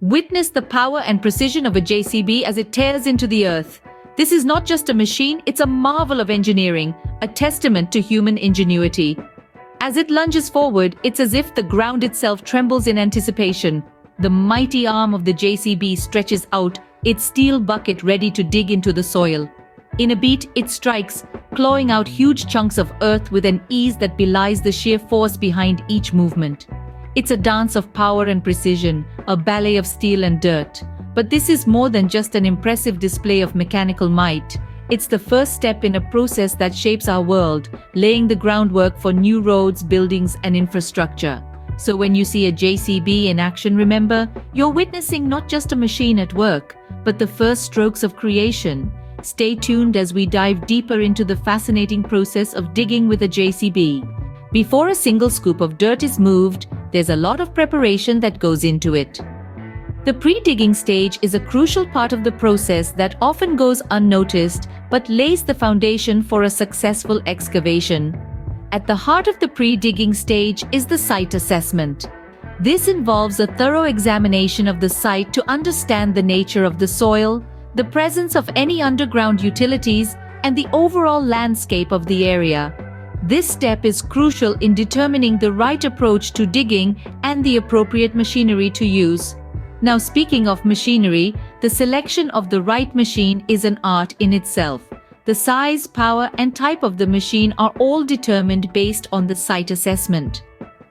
Witness the power and precision of a JCB as it tears into the earth. This is not just a machine, it's a marvel of engineering, a testament to human ingenuity. As it lunges forward, it's as if the ground itself trembles in anticipation. The mighty arm of the JCB stretches out, its steel bucket ready to dig into the soil. In a beat, it strikes, clawing out huge chunks of earth with an ease that belies the sheer force behind each movement. It's a dance of power and precision, a ballet of steel and dirt. But this is more than just an impressive display of mechanical might. It's the first step in a process that shapes our world, laying the groundwork for new roads, buildings, and infrastructure. So when you see a JCB in action, remember, you're witnessing not just a machine at work, but the first strokes of creation. Stay tuned as we dive deeper into the fascinating process of digging with a JCB. Before a single scoop of dirt is moved, there's a lot of preparation that goes into it. The pre-digging stage is a crucial part of the process that often goes unnoticed but lays the foundation for a successful excavation. At the heart of the pre-digging stage is the site assessment. This involves a thorough examination of the site to understand the nature of the soil, the presence of any underground utilities, and the overall landscape of the area. This step is crucial in determining the right approach to digging and the appropriate machinery to use. Now, speaking of machinery, the selection of the right machine is an art in itself. The size, power, and type of the machine are all determined based on the site assessment.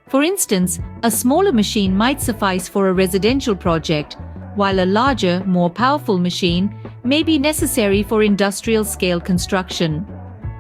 For instance, a smaller machine might suffice for a residential project, while a larger, more powerful machine may be necessary for industrial-scale construction.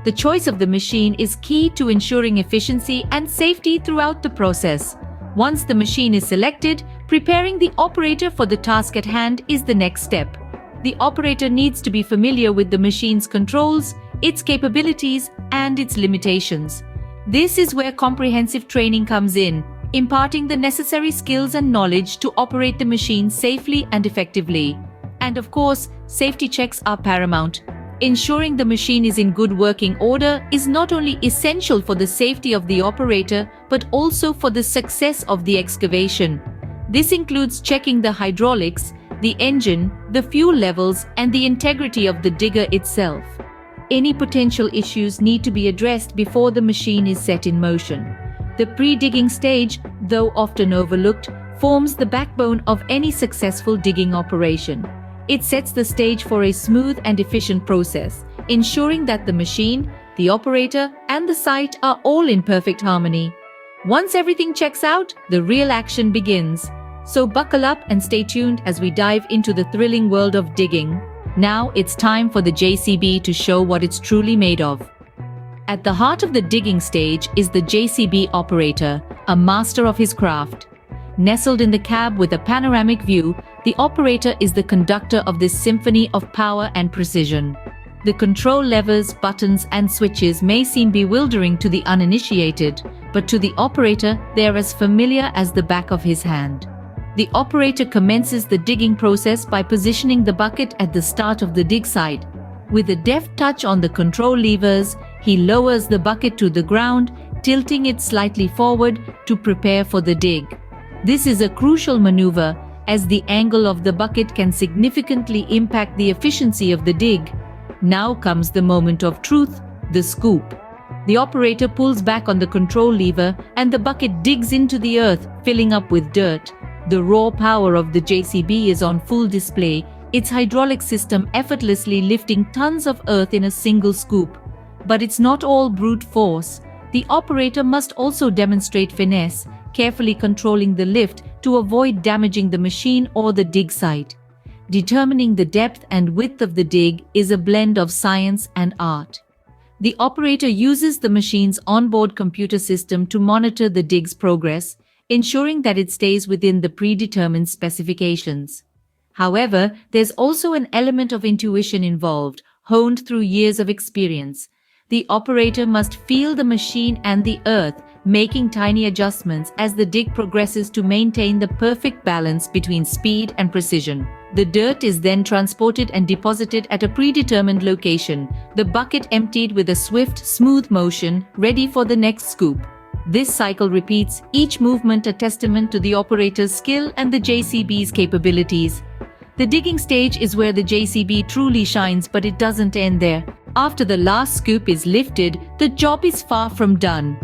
The choice of the machine is key to ensuring efficiency and safety throughout the process. Once the machine is selected, preparing the operator for the task at hand is the next step. The operator needs to be familiar with the machine's controls, its capabilities, and its limitations. This is where comprehensive training comes in, imparting the necessary skills and knowledge to operate the machine safely and effectively. And of course, safety checks are paramount. Ensuring the machine is in good working order is not only essential for the safety of the operator, but also for the success of the excavation. This includes checking the hydraulics, the engine, the fuel levels, and the integrity of the digger itself. Any potential issues need to be addressed before the machine is set in motion. The pre-digging stage, though often overlooked, forms the backbone of any successful digging operation. It sets the stage for a smooth and efficient process, ensuring that the machine, the operator, and the site are all in perfect harmony. Once everything checks out, the real action begins. So buckle up and stay tuned as we dive into the thrilling world of digging. Now it's time for the JCB to show what it's truly made of. At the heart of the digging stage is the JCB operator, a master of his craft. Nestled in the cab with a panoramic view, the operator is the conductor of this symphony of power and precision. The control levers, buttons, and switches may seem bewildering to the uninitiated, but to the operator, they are as familiar as the back of his hand. The operator commences the digging process by positioning the bucket at the start of the dig site. With a deft touch on the control levers, he lowers the bucket to the ground, tilting it slightly forward to prepare for the dig. This is a crucial maneuver, as the angle of the bucket can significantly impact the efficiency of the dig. Now comes the moment of truth, the scoop. The operator pulls back on the control lever and the bucket digs into the earth, filling up with dirt. The raw power of the JCB is on full display, its hydraulic system effortlessly lifting tons of earth in a single scoop. But it's not all brute force. The operator must also demonstrate finesse, carefully controlling the lift to avoid damaging the machine or the dig site. Determining the depth and width of the dig is a blend of science and art. The operator uses the machine's onboard computer system to monitor the dig's progress, ensuring that it stays within the predetermined specifications. However, there's also an element of intuition involved, honed through years of experience. The operator must feel the machine and the earth, making tiny adjustments as the dig progresses to maintain the perfect balance between speed and precision. The dirt is then transported and deposited at a predetermined location, the bucket emptied with a swift, smooth motion, ready for the next scoop. This cycle repeats, each movement a testament to the operator's skill and the JCB's capabilities. The digging stage is where the JCB truly shines, but it doesn't end there. After the last scoop is lifted, the job is far from done.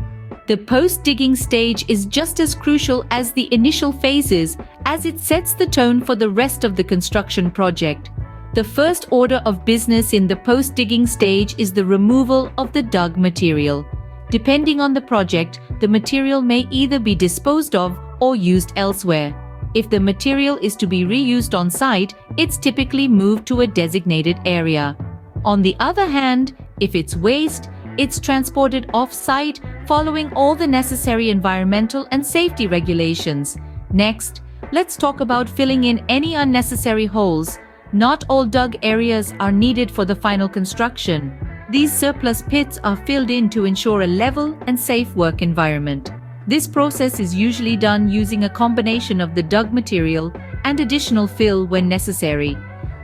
The post-digging stage is just as crucial as the initial phases, as it sets the tone for the rest of the construction project. The first order of business in the post-digging stage is the removal of the dug material. Depending on the project, the material may either be disposed of or used elsewhere. If the material is to be reused on site, it's typically moved to a designated area. On the other hand, if it's waste, it's transported off-site following all the necessary environmental and safety regulations. Next, let's talk about filling in any unnecessary holes. Not all dug areas are needed for the final construction. These surplus pits are filled in to ensure a level and safe work environment. This process is usually done using a combination of the dug material and additional fill when necessary.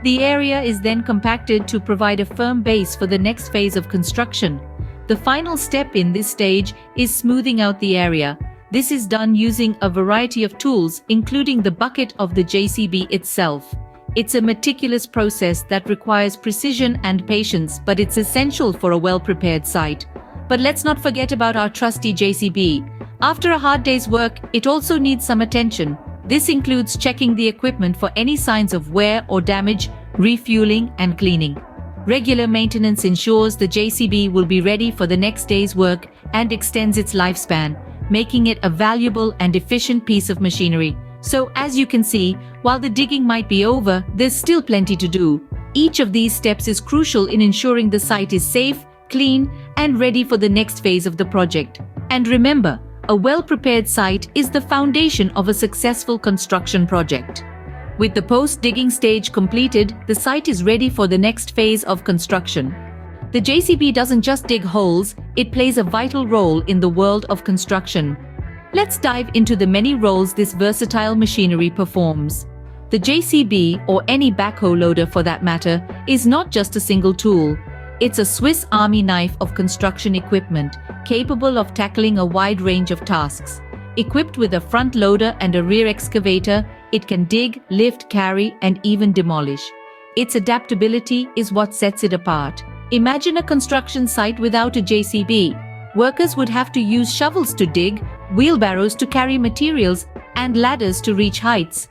The area is then compacted to provide a firm base for the next phase of construction. The final step in this stage is smoothing out the area. This is done using a variety of tools, including the bucket of the JCB itself. It's a meticulous process that requires precision and patience, but it's essential for a well-prepared site. But let's not forget about our trusty JCB. After a hard day's work, it also needs some attention. This includes checking the equipment for any signs of wear or damage, refueling, and cleaning. Regular maintenance ensures the JCB will be ready for the next day's work and extends its lifespan, making it a valuable and efficient piece of machinery. So, as you can see, while the digging might be over, there's still plenty to do. Each of these steps is crucial in ensuring the site is safe, clean, and ready for the next phase of the project. And remember, a well-prepared site is the foundation of a successful construction project. With the post-digging stage completed, the site is ready for the next phase of construction. The JCB doesn't just dig holes, it plays a vital role in the world of construction. Let's dive into the many roles this versatile machinery performs. The JCB, or any backhoe loader for that matter, is not just a single tool. It's a Swiss Army knife of construction equipment, capable of tackling a wide range of tasks. Equipped with a front loader and a rear excavator, it can dig, lift, carry, and even demolish. Its adaptability is what sets it apart. Imagine a construction site without a JCB. Workers would have to use shovels to dig, wheelbarrows to carry materials, and ladders to reach heights.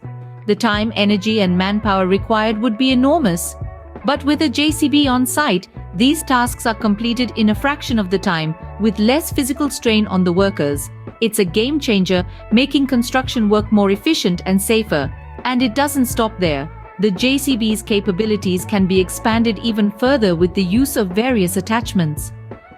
The time, energy, and manpower required would be enormous. But with a JCB on site, these tasks are completed in a fraction of the time, with less physical strain on the workers. It's a game changer, making construction work more efficient and safer. And it doesn't stop there. The JCB's capabilities can be expanded even further with the use of various attachments.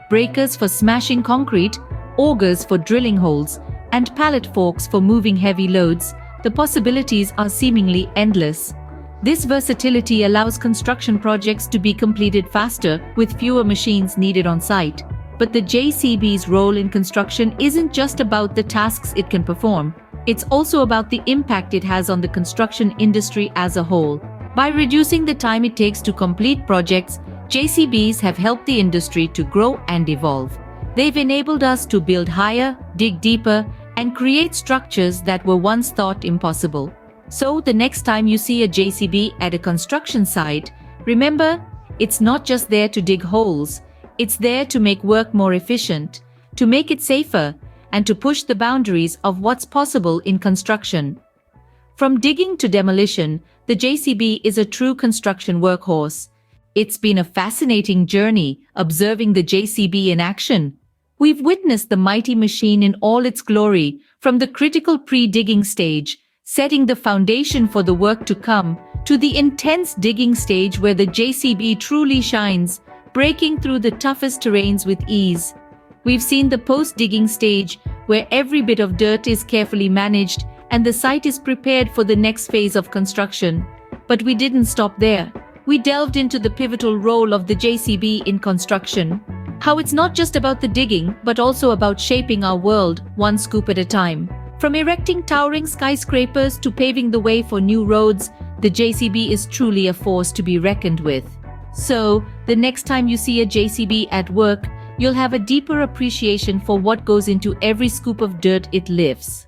Breakers for smashing concrete, augers for drilling holes, and pallet forks for moving heavy loads. The possibilities are seemingly endless. This versatility allows construction projects to be completed faster, with fewer machines needed on site. But the JCB's role in construction isn't just about the tasks it can perform. It's also about the impact it has on the construction industry as a whole. By reducing the time it takes to complete projects, JCBs have helped the industry to grow and evolve. They've enabled us to build higher, dig deeper, and create structures that were once thought impossible. So the next time you see a JCB at a construction site, remember, it's not just there to dig holes. It's there to make work more efficient, to make it safer, and to push the boundaries of what's possible in construction. From digging to demolition, the JCB is a true construction workhorse. It's been a fascinating journey observing the JCB in action. We've witnessed the mighty machine in all its glory, from the critical pre-digging stage, setting the foundation for the work to come, to the intense digging stage where the JCB truly shines, breaking through the toughest terrains with ease. We've seen the post-digging stage, where every bit of dirt is carefully managed and the site is prepared for the next phase of construction. But we didn't stop there. We delved into the pivotal role of the JCB in construction. How it's not just about the digging, but also about shaping our world, one scoop at a time. From erecting towering skyscrapers to paving the way for new roads, the JCB is truly a force to be reckoned with. So, the next time you see a JCB at work, you'll have a deeper appreciation for what goes into every scoop of dirt it lifts.